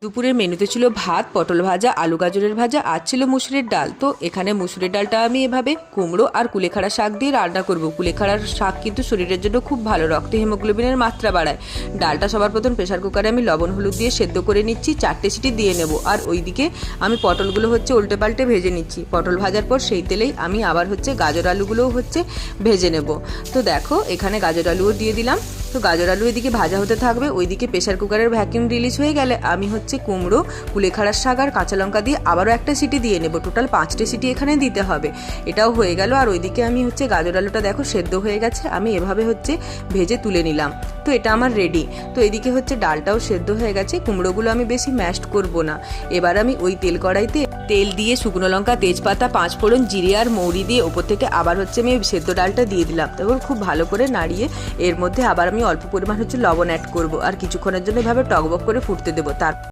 দুপুরের মেনুতে ছিল ভাত, পটল ভাজা, আলু গাজরের ভাজা আর ছিল মুসুরির ডাল। তো এখানে মুসুরির ডালটা আমি এভাবে কুমড়ো আর কুলেখাড়া শাক দিয়ে রান্না করব। কুলেখাড়ার শাক কিন্তু শরীরের জন্য খুব ভালো, রক্তে হিমোগ্লোবিনের মাত্রা বাড়ায়। ডালটা সবার প্রথম প্রেসার কুকারে আমি লবণ হলুদ দিয়ে সেদ্ধ করে নিচ্ছি, 4টে সিটি দিয়ে নেব। আর ওইদিকে আমি পটলগুলো উল্টে পাল্টে ভেজে নিচ্ছি। পটল ভাজার পর সেই তেলেই আমি আবার গাজর আলুগুলোও ভেজে নেব। তো দেখো এখানে গাজর আলুও দিয়ে দিলাম। তো গাজর আলু এদিকে ভাজা হতে থাকবে, ওইদিকে প্রেসার কুকারের ভ্যাকিউম রিলিজ হয়ে গেলে আমি কুমড়ো, কুলেখাড়ার শাক আর কাঁচা লঙ্কা দিয়ে আবারও একটা সিটি দিয়ে নেব। টোটাল 5টে সিটি এখানে দিতে হবে। এটাও হয়ে গেল। আর ওইদিকে আমি গাজর আলুটা দেখো সেদ্ধ হয়ে গেছে, আমি এভাবে ভেজে তুলে নিলাম। তো এটা আমার রেডি। তো এদিকে ডালটাও সেদ্ধ হয়ে গেছে। কুমড়োগুলো আমি বেশি ম্যাশড করব না। এবার আমি ওই কড়াইতে তেল দিয়ে শুকনো লঙ্কা, তেজপাতা, 5 ফোড়ন, জিরে আর মৌরি দিয়ে ওপর থেকে আবার আমি সেদ্ধ ডালটা দিয়ে দিলাম। তারপর খুব ভালো করে নাড়িয়ে এর মধ্যে আবার আমি অল্প পরিমাণ লবণ অ্যাড করব আর কিছুক্ষণের জন্য এভাবে টকবক করে ফুটতে দেবো। তার